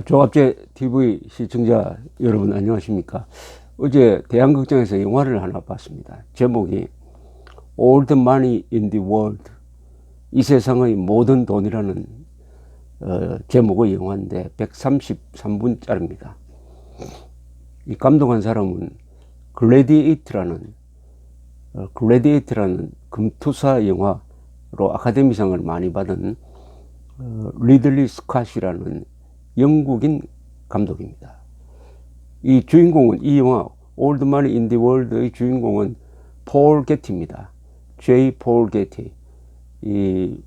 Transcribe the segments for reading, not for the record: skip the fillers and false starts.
조갑제 TV 시청자 여러분 안녕하십니까? 어제 대한극장에서 영화를 하나 봤습니다. 제목이 All the Money in the World, 이 세상의 모든 돈이라는 제목의 영화인데 133분짜리입니다. 이 감독한 사람은 글래디에이터라는 금투사 영화로 아카데미상을 많이 받은 리들리 스캇이라는 영국인 감독입니다. 이 주인공은, 이 영화 All the Money in the World의 주인공은 폴 게티입니다. J. 폴 게티. 이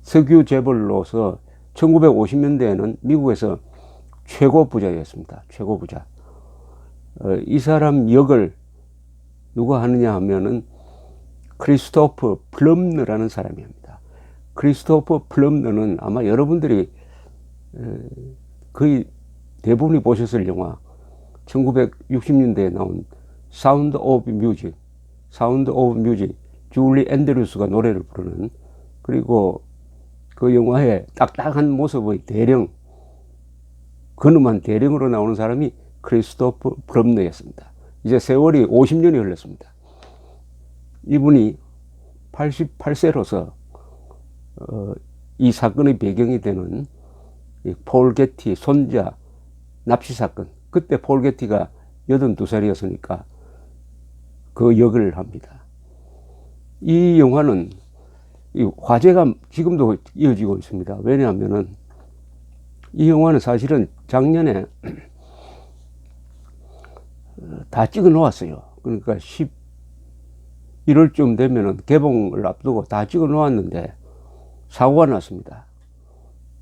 석유 재벌로서 1950년대에는 미국에서 최고 부자였습니다. 최고 부자. 이 사람 역을 누가 하느냐 하면은 크리스토퍼 플럼너라는 사람이 합니다. 크리스토퍼 플럼너는 아마 여러분들이 거의 대부분이 보셨을 영화, 1960년대에 나온 사운드 오브 뮤직, 줄리 앤드루스가 노래를 부르는, 그리고 그 영화에 딱딱한 모습의 대령, 근엄한 대령으로 나오는 사람이 크리스토퍼 플럼너였습니다. 이제 세월이 50년이 흘렀습니다. 이분이 88세로서 이 사건의 배경이 되는 폴 게티 손자 납치 사건, 그때 폴 게티가 82살이었으니까 그 역을 합니다. 이 영화는 이 화제가 지금도 이어지고 있습니다. 왜냐하면은 이 영화는 사실은 작년에 다 찍어 놓았어요. 그러니까 11월쯤 되면은 개봉을 앞두고 다 찍어 놓았는데 사고가 났습니다.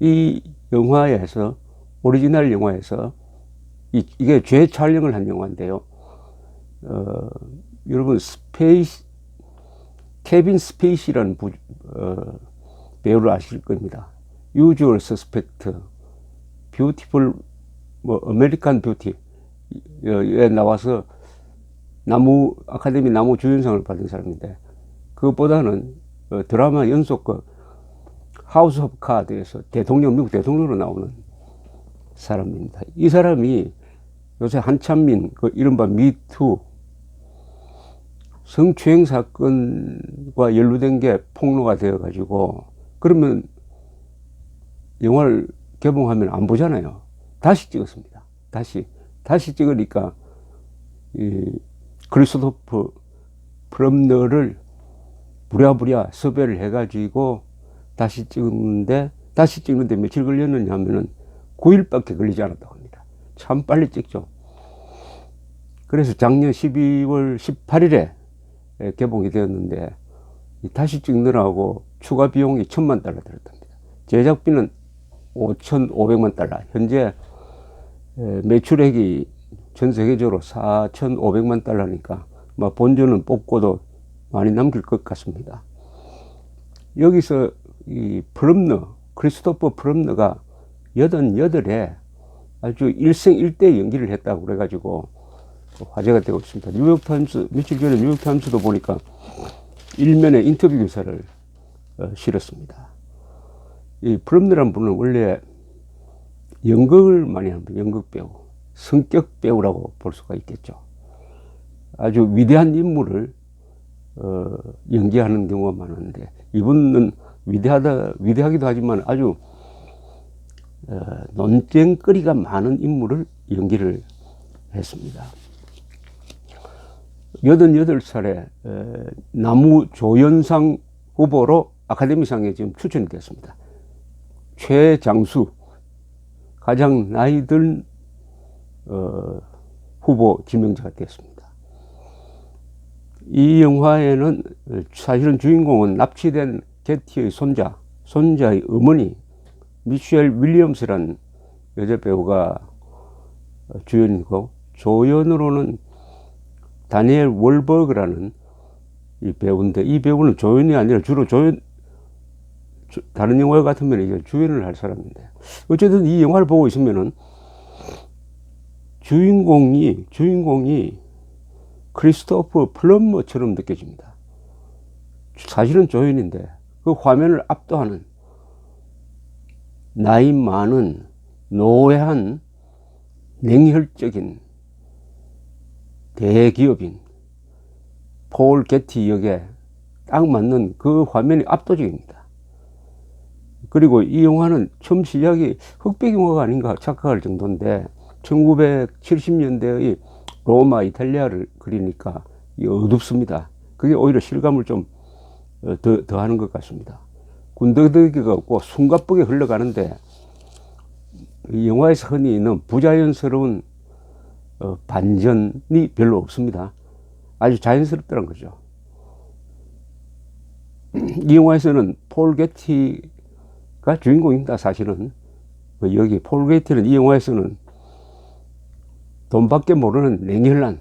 이 영화에서, 오리지널 영화에서 이게 재촬영을 한 영화인데요. 여러분 케빈 스페이시라는 배우를 아실 겁니다. 유주얼 서스펙트, 뷰티풀, 아메리칸 뷰티에 나와서 아카데미 나무 주연상을 받은 사람인데, 그것보다는 드라마 연속 하우스 오브 카드에서 미국 대통령으로 나오는 사람입니다. 이 사람이 요새 한참민 이른바 미투 성추행 사건과 연루된 게 폭로가 되어 가지고, 그러면 영화를 개봉하면 안 보잖아요. 다시 찍었습니다. 다시 찍으니까 이 크리스토퍼 플럼너를 부랴부랴 섭외를 해가지고 다시 찍는데 며칠 걸렸느냐 하면은 9일밖에 걸리지 않았다고 합니다. 참 빨리 찍죠. 그래서 작년 12월 18일에 개봉이 되었는데, 다시 찍느라고 추가 비용이 $10,000,000 들었답니다. 제작비는 $5,500,000. 현재 매출액이 전 세계적으로 $4,500,000니까 본전은 뽑고도 많이 남길 것 같습니다. 여기서 이 크리스토퍼 플럼너가 88에 아주 일생일대 연기를 했다고 그래가지고 화제가 되고 있습니다. 뉴욕타임스, 며칠 전에 뉴욕타임스도 보니까 일면에 인터뷰 기사를 실었습니다. 이 플럼너라는 분은 원래 연극을 많이 합니다. 연극 배우, 성격 배우라고 볼 수가 있겠죠. 아주 위대한 인물을 연기하는 경우가 많은데, 이분은 위대하기도 하지만 아주 논쟁거리가 많은 인물을 연기를 했습니다. 88살에 나무조연상 후보로 아카데미상에 지금 추천이 됐습니다. 최장수, 가장 나이 든 후보 지명자가 됐습니다. 이 영화에는 사실은 주인공은 납치된 게티의 손자의 어머니 미셸 윌리엄스라는 여자 배우가 주연이고, 조연으로는 다니엘 월버그라는 이 배우인데, 이 배우는 조연이 아니라 주로 다른 영화 같으면 이제 주연을 할 사람인데, 어쨌든 이 영화를 보고 있으면은 주인공이 크리스토퍼 플럼머처럼 느껴집니다. 사실은 조연인데 그 화면을 압도하는 나이 많은 노회한 냉혈적인 대기업인 폴 게티 역에 딱 맞는 그 화면이 압도적입니다. 그리고 이 영화는 처음 시작이 흑백 영화가 아닌가 착각할 정도인데 1970년대의 로마, 이탈리아를 그리니까 어둡습니다. 그게 오히려 실감을 좀 더 하는 것 같습니다. 군더더기가 없고 숨가쁘게 흘러가는데 이 영화에서 흔히 있는 부자연스러운 반전이 별로 없습니다. 아주 자연스럽다는 거죠. 이 영화에서는 폴 게티가 주인공입니다. 사실은 여기 폴 게티는 이 영화에서는 돈밖에 모르는 냉혈한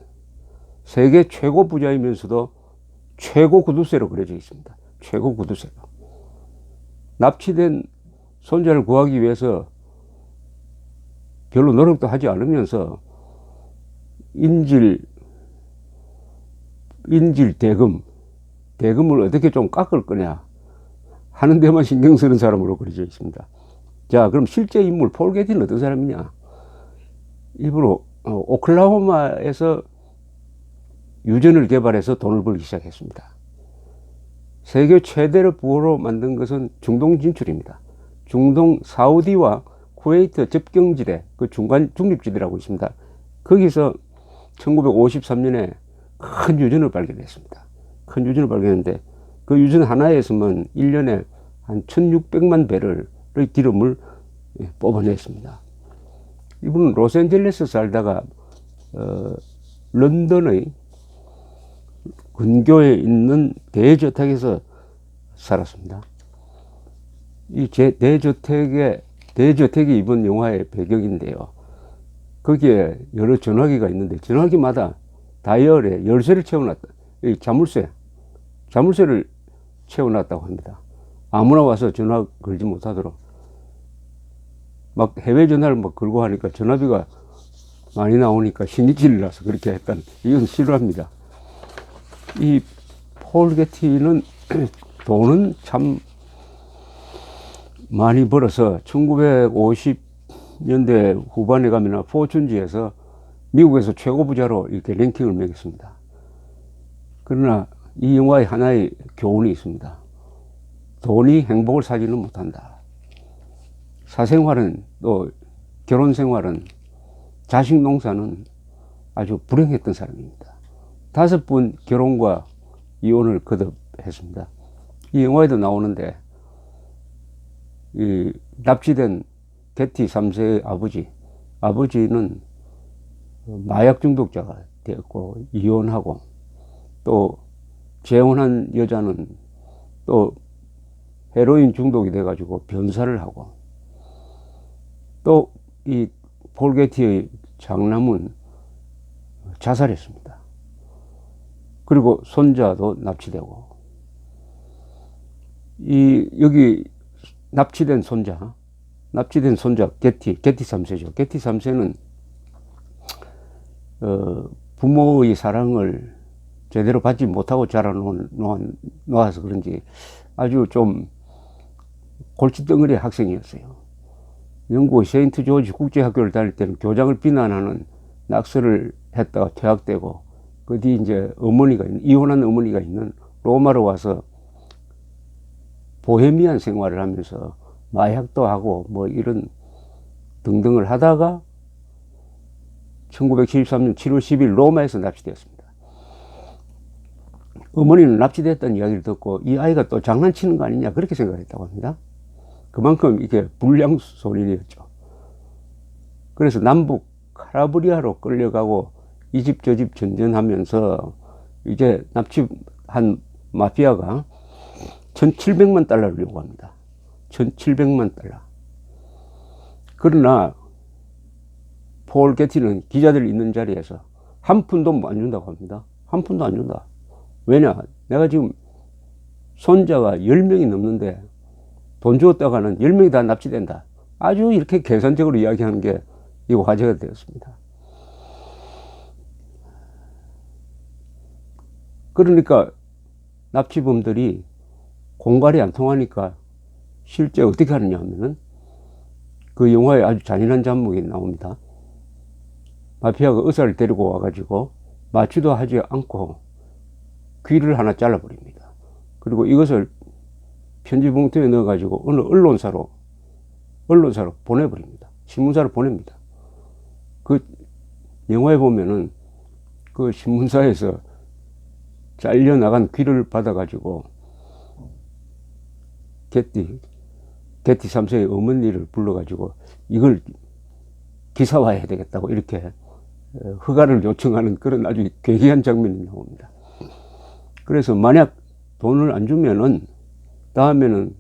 세계 최고 부자이면서도 최고 구두쇠로 그려져 있습니다. 최고 구두쇠로. 납치된 손자를 구하기 위해서 별로 노력도 하지 않으면서 인질 대금을 어떻게 좀 깎을 거냐 하는 데만 신경 쓰는 사람으로 그려져 있습니다. 자, 그럼 실제 인물 폴 게티는 어떤 사람이냐? 일부러 오클라호마에서 유전을 개발해서 돈을 벌기 시작했습니다. 세계 최대의 부호로 만든 것은 중동 진출입니다. 중동 사우디와 쿠웨이트 접경지대, 그 중간 중립지대라고 있습니다. 거기서 1953년에 큰 유전을 발견했습니다. 큰 유전을 발견했는데 그 유전 하나에서만 1년에 한 1600만 배럴의 기름을 뽑아냈습니다. 이분은 로스앤젤레스 살다가 런던의 근교에 있는 대저택에서 살았습니다. 이 대저택이 이번 영화의 배경인데요. 거기에 여러 전화기가 있는데 전화기마다 다이얼에 열쇠를 채워놨다. 자물쇠를 채워놨다고 합니다. 아무나 와서 전화 걸지 못하도록. 막 해외 전화를 막 걸고 하니까 전화비가 많이 나오니까 신이질을 나서 그렇게 했다는, 이건 싫어합니다. 이 폴 게티는 돈은 참 많이 벌어서 1950년대 후반에 가면 포춘지에서 미국에서 최고 부자로 이렇게 랭킹을 매겼습니다. 그러나 이 영화에 하나의 교훈이 있습니다. 돈이 행복을 사지는 못한다. 사생활은, 또 결혼생활은, 자식 농사는 아주 불행했던 사람입니다. 5번 결혼과 이혼을 거듭했습니다. 이 영화에도 나오는데 이 납치된 게티 3세의 아버지는 마약 중독자가 되었고 이혼하고, 또 재혼한 여자는 또 헤로인 중독이 돼가지고 변사를 하고, 또 이 폴 게티의 장남은 자살했습니다. 그리고 손자도 납치되고, 여기 납치된 손자 게티 3세죠. 게티 3세는 부모의 사랑을 제대로 받지 못하고 자라놓아서 그런지 아주 좀 골칫덩어리 학생이었어요. 영국 세인트 조지 국제학교를 다닐 때는 교장을 비난하는 낙서를 했다가 퇴학되고, 그 뒤 이제 이혼한 어머니가 있는 로마로 와서 보헤미안 생활을 하면서 마약도 하고 뭐 이런 등등을 하다가 1973년 7월 10일 로마에서 납치되었습니다. 어머니는 납치됐다는 이야기를 듣고 이 아이가 또 장난치는 거 아니냐 그렇게 생각했다고 합니다. 그만큼 이게 불량소년이었죠. 그래서 남북 카라브리아로 끌려가고 이 집 저 집 전전하면서 이제 납치한 마피아가 1,700만 달러를 요구합니다. 1,700만 달러. 그러나 폴 게티는 기자들 있는 자리에서 한 푼도 안 준다고 합니다. 한 푼도 안 준다. 왜냐? 내가 지금 손자가 10명이 넘는데 돈 주었다가는 10명이 다 납치된다. 아주 이렇게 계산적으로 이야기하는 게 이 화제가 되었습니다. 그러니까 납치범들이 공갈이 안 통하니까 실제 어떻게 하느냐 하면은 그 영화에 아주 잔인한 장면이 나옵니다. 마피아가 의사를 데리고 와가지고 마취도 하지 않고 귀를 하나 잘라버립니다. 그리고 이것을 편지 봉투에 넣어가지고 어느 언론사로 보내버립니다. 신문사로 보냅니다. 그 영화에 보면은 그 신문사에서 잘려나간 귀를 받아가지고 게티 3세의 어머니를 불러가지고 이걸 기사화해야 되겠다고 이렇게 허가를 요청하는 그런 아주 괴기한 장면이 나옵니다. 그래서 만약 돈을 안 주면은 다음에는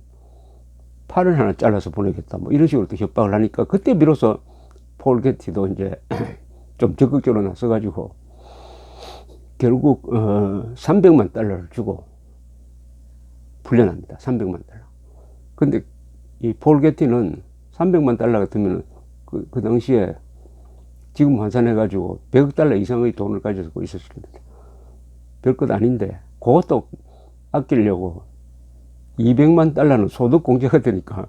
팔을 하나 잘라서 보내겠다 뭐 이런 식으로 또 협박을 하니까 그때 비로소 폴 게티도 이제 좀 적극적으로 나서가지고 결국 300만 달러를 주고 풀려납니다. 300만 달러. 근데 이 폴 게티는 300만 달러 같으면 그 당시에 지금 환산해가지고 100억 달러 이상의 돈을 가지고 있었을 텐데 별것 아닌데 그것도 아끼려고 200만 달러는 소득 공제가 되니까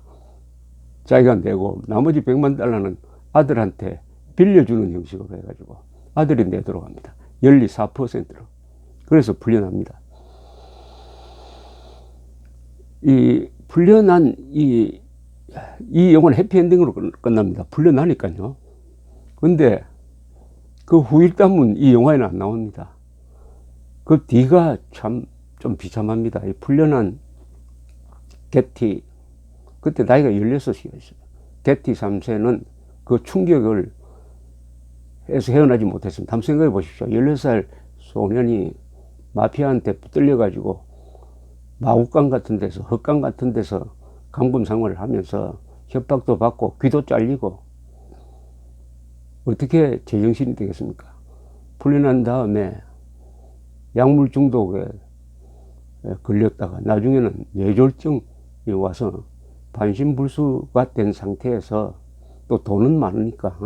자기가 내고 나머지 100만 달러는 아들한테 빌려주는 형식으로 해가지고 아들이 내도록 합니다. 연리 4%로. 그래서 풀려납니다. 이 풀려난 이 영화는 해피엔딩으로 끝납니다. 풀려나니까요. 근데 그 후일담은 이 영화에는 안 나옵니다. 그 뒤가 참 좀 비참합니다. 이 풀려난 게티, 그때 나이가 16이었어요. 게티 3세는 그 충격을 해서 헤어나지 못했습니다. 한번 생각해 보십시오. 16살 소년이 마피아한테 붙들려가지고 마구간 같은 데서, 헛간 같은 데서 감금 생활을 하면서 협박도 받고 귀도 잘리고 어떻게 제정신이 되겠습니까? 풀려난 다음에 약물 중독에 걸렸다가 나중에는 뇌졸중이 와서 반신불수가 된 상태에서 또 돈은 많으니까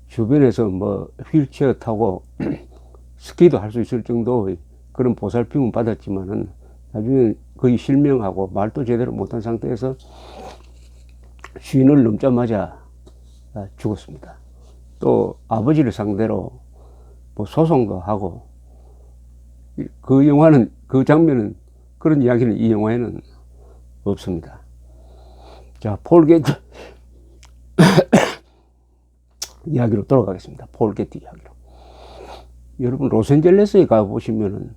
주변에서 뭐 휠체어 타고 스키도 할 수 있을 정도의 그런 보살핌은 받았지만은 나중에 거의 실명하고 말도 제대로 못한 상태에서 쉰을 넘자마자 죽었습니다. 또 아버지를 상대로 뭐 소송도 하고 그 영화는 그 장면은 그런 이야기는 이 영화에는 없습니다. 자, 폴 게티 이야기로 돌아가겠습니다. 폴 게티 이야기로. 여러분 로스앤젤레스에 가 보시면은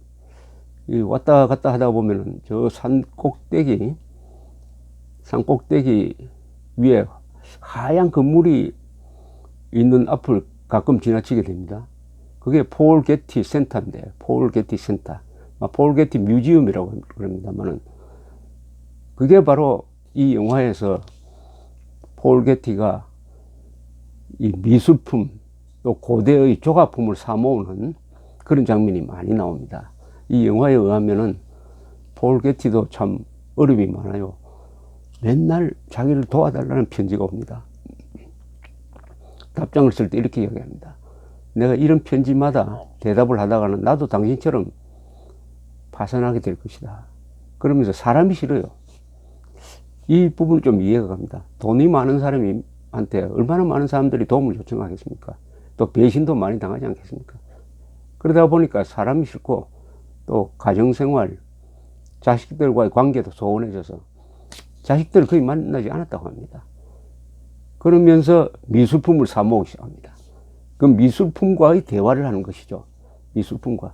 왔다 갔다 하다 보면은 저 산 꼭대기 위에 하얀 건물이 있는 앞을 가끔 지나치게 됩니다. 그게 폴 게티 센터인데, 폴 게티 센터, 폴 게티 뮤지엄이라고 그럽니다만은 그게 바로 이 영화에서 폴 게티가 이 미술품 또 고대의 조각품을 사모으는 그런 장면이 많이 나옵니다. 이 영화에 의하면은 폴 게티도 참 어려움이 많아요. 맨날 자기를 도와달라는 편지가 옵니다. 답장을 쓸 때 이렇게 이야기합니다. 내가 이런 편지마다 대답을 하다가는 나도 당신처럼 파산하게 될 것이다. 그러면서 사람이 싫어요. 이 부분을 좀 이해가 갑니다. 돈이 많은 사람한테 얼마나 많은 사람들이 도움을 요청하겠습니까? 또 배신도 많이 당하지 않겠습니까? 그러다 보니까 사람이 싫고 또 가정생활, 자식들과의 관계도 소원해져서 자식들을 거의 만나지 않았다고 합니다. 그러면서 미술품을 사모으기 시작합니다. 그 미술품과의 대화를 하는 것이죠. 미술품과.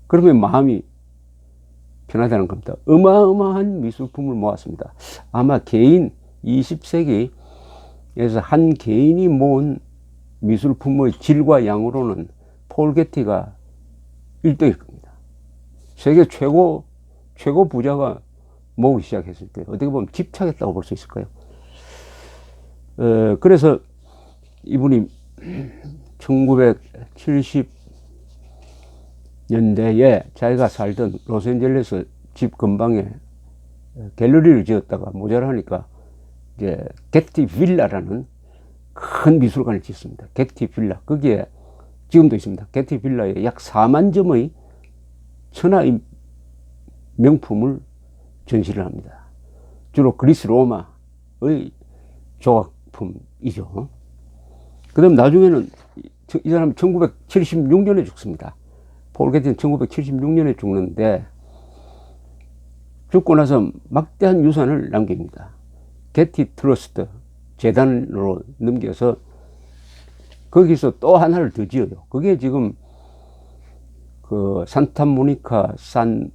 그러면 마음이 편하다는 겁니다. 어마어마한 미술품을 모았습니다. 아마 개인 20세기에서 한 개인이 모은 미술품의 질과 양으로는 폴 게티가 1등일 겁니다. 세계 최고 부자가 모으기 시작했을 때 어떻게 보면 집착했다고 볼 수 있을까요? 그래서 이분이 1970년대에 자기가 살던 로스앤젤레스 집 근방에 갤러리를 지었다가 모자라니까 이제 게티 빌라라는 큰 미술관을 짓습니다. 게티 빌라. 거기에 지금도 있습니다. 게티 빌라에 약 4만 점의 천하의 명품을 전시를 합니다. 주로 그리스 로마 조각품이죠. 그 다음 나중에는 이 사람은 1976년에 죽습니다. 폴 게티는 1976년에 죽는데, 죽고 나서 막대한 유산을 남깁니다. 게티 트러스트 재단으로 넘겨서 거기서 또 하나를 더 지어요. 그게 지금 그 산타모니카 산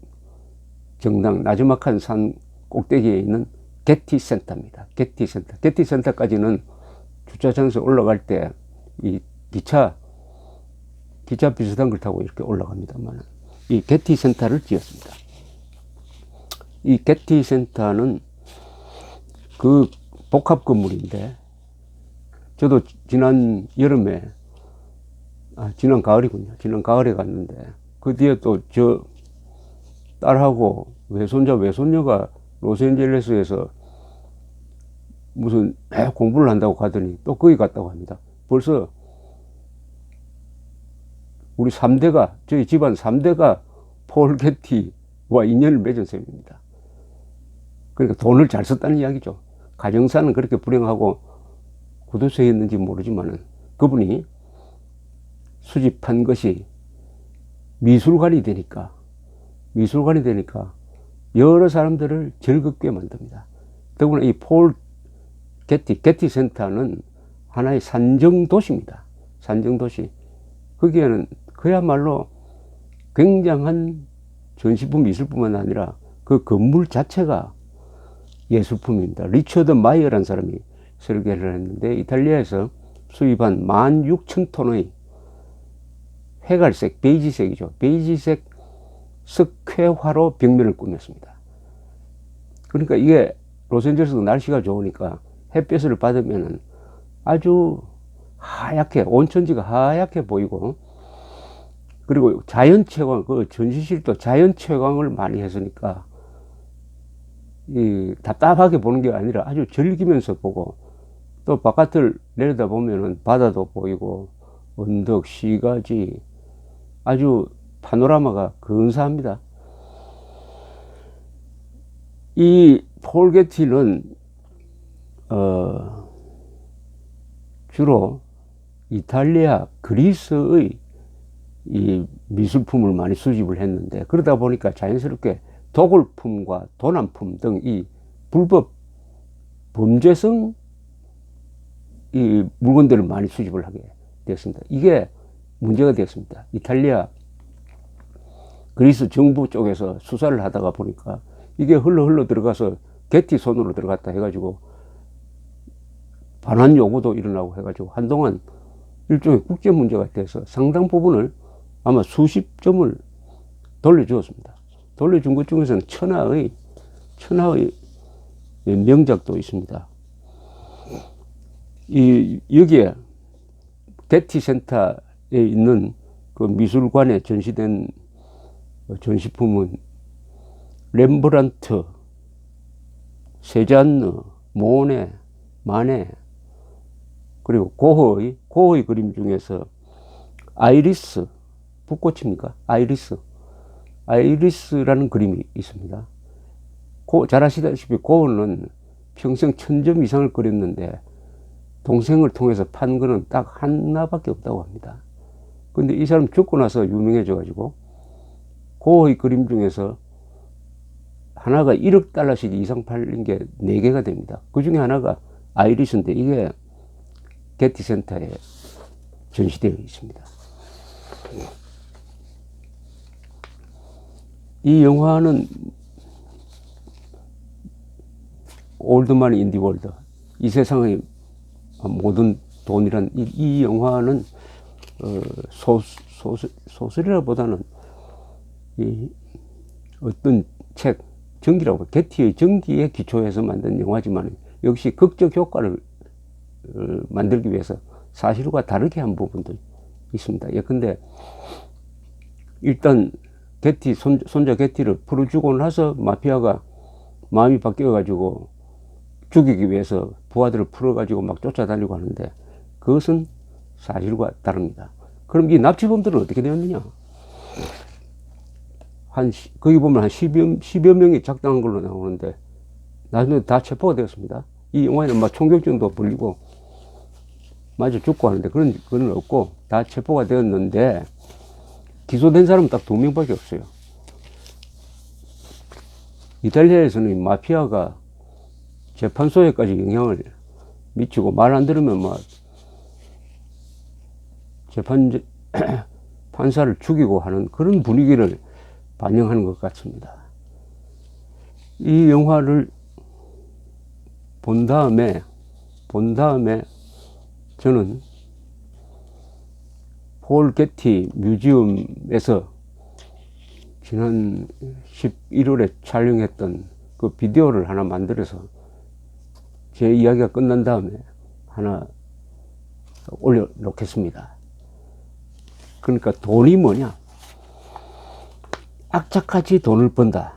정당, 나지막한 산 꼭대기에 있는 게티 센터입니다. 게티 센터. 게티 센터까지는 주차장에서 올라갈 때 이 기차 비슷한 걸 타고 이렇게 올라갑니다만, 이 게티 센터를 지었습니다. 이 게티 센터는 그 복합 건물인데, 저도 지난 여름에, 지난 가을이군요. 지난 가을에 갔는데, 그 뒤에 또 저 딸하고 외손녀가 로스앤젤레스에서 무슨 공부를 한다고 가더니 또 거기 갔다고 합니다. 벌써 우리 3대가, 저희 집안 3대가 폴 게티와 인연을 맺은 셈입니다. 그러니까 돈을 잘 썼다는 이야기죠. 가정사는 그렇게 불행하고 구두쇠였는지 모르지만은, 그분이 수집한 것이 미술관이 되니까 여러 사람들을 즐겁게 만듭니다. 더구나 이 폴 게티 센터는 하나의 산정도시입니다. 산정도시. 거기에는 그야말로 굉장한 전시품, 미술뿐만 아니라 그 건물 자체가 예술품입니다. 리처드 마이어라는 사람이 설계를 했는데, 이탈리아에서 수입한 16,000톤의 회갈색, 베이지색이죠. 베이지색 석회화로 벽면을 꾸몄습니다. 그러니까 이게 로스앤젤레스도 날씨가 좋으니까 햇볕을 받으면 아주 하얗게, 온천지가 하얗게 보이고, 그리고 자연채광, 그 전시실도 자연채광을 많이 했으니까 이 답답하게 보는 게 아니라 아주 즐기면서 보고, 또 바깥을 내려다보면은 바다도 보이고 언덕, 시가지, 아주 파노라마가 근사합니다. 이 폴 게티는 주로 이탈리아, 그리스의 이 미술품을 많이 수집을 했는데, 그러다 보니까 자연스럽게 도굴품과 도난품 등 이 불법 범죄성 이 물건들을 많이 수집을 하게 되었습니다. 이게 문제가 되었습니다. 이탈리아, 그리스 정부 쪽에서 수사를 하다가 보니까 이게 흘러 들어가서 게티 손으로 들어갔다 해가지고 반환 요구도 일어나고 해가지고 한동안 일종의 국제 문제가 돼서 상당 부분을, 아마 수십 점을 돌려주었습니다. 돌려준 것 중에서는 천하의 명작도 있습니다. 여기에 게티 센터에 있는 그 미술관에 전시된 전시품은 렘브란트, 세잔느, 모네, 마네, 그리고 고흐의 그림 중에서 아이리스, 붓꽃입니까? 아이리스라는 그림이 있습니다. 잘 아시다시피 고흐는 평생 1000점 이상을 그렸는데 동생을 통해서 판 거는 딱 하나밖에 없다고 합니다. 근데 이 사람 죽고 나서 유명해져 가지고 고흐의 그림 중에서 하나가 1억 달러씩 이상 팔린 게 4개가 됩니다. 그 중에 하나가 아이리스인데, 이게 게티 센터에 전시되어 있습니다. 이 영화는 올드만 인디 월드, 이 세상의 모든 돈이란, 이 영화는 소설이라보다는 어떤 책, 전기라고, 게티의 전기에 기초해서 만든 영화지만 역시 극적 효과를 만들기 위해서 사실과 다르게 한 부분도 있습니다. 예컨대 일단 게티, 손자 게티를 풀어주고 나서 마피아가 마음이 바뀌어가지고 죽이기 위해서 부하들을 풀어가지고 막 쫓아다니고 하는데, 그것은 사실과 다릅니다. 그럼 이 납치범들은 어떻게 되었느냐? 거기 보면 한 10여 명이 작당한 걸로 나오는데, 나중에 다 체포가 되었습니다. 이 영화에는 막 총격전도 벌리고 맞아 죽고 하는데 그런 건 없고 다 체포가 되었는데 기소된 사람은 딱 2명밖에 없어요. 이탈리아에서는 마피아가 재판소에까지 영향을 미치고 말 안 들으면 막 판사를 죽이고 하는 그런 분위기를 반영하는 것 같습니다. 이 영화를 본 다음에 저는 폴 게티 뮤지엄에서 지난 11월에 촬영했던 그 비디오를 하나 만들어서 제 이야기가 끝난 다음에 하나 올려놓겠습니다. 그러니까 돈이 뭐냐? 악착같이 돈을 번다.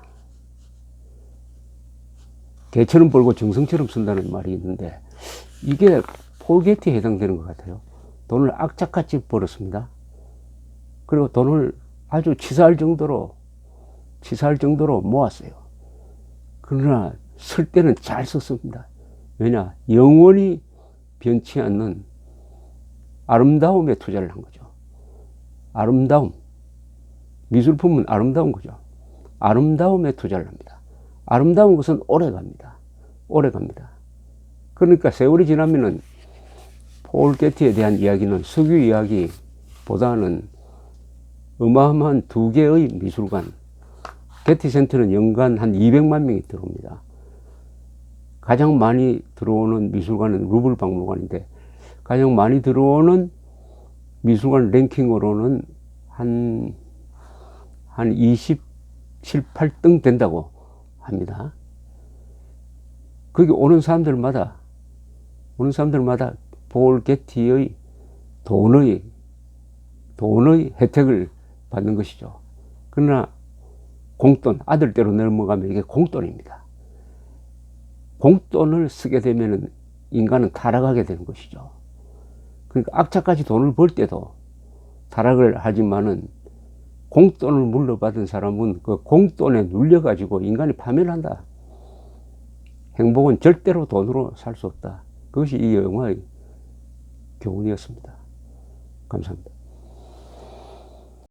개처럼 벌고 정성처럼 쓴다는 말이 있는데 이게 폴 게티에 해당되는 것 같아요. 돈을 악착같이 벌었습니다. 그리고 돈을 아주 치사할 정도로 모았어요. 그러나 쓸 때는 잘 썼습니다. 왜냐? 영원히 변치 않는 아름다움에 투자를 한 거죠. 아름다움. 미술품은 아름다운 거죠. 아름다움에 투자를 합니다. 아름다운 것은 오래 갑니다. 그러니까 세월이 지나면은 폴 게티에 대한 이야기는 석유 이야기보다는 어마어마한 2개의 미술관, 게티 센터는 연간 한 200만 명이 들어옵니다. 가장 많이 들어오는 미술관은 루브르 박물관인데 가장 많이 들어오는 미술관 랭킹으로는 한 27, 8등 된다고 합니다. 거기 오는 사람들마다 폴 게티의 돈의 혜택을 받는 것이죠. 그러나 공돈, 아들대로 넘어가면 이게 공돈입니다. 공돈을 쓰게 되면 인간은 타락하게 되는 것이죠. 그러니까 악착같이 돈을 벌 때도 타락을 하지만은 공돈을 물려받은 사람은 그 공돈에 눌려가지고 인간이 파멸한다. 행복은 절대로 돈으로 살 수 없다. 그것이 이 영화의 교훈이었습니다. 감사합니다.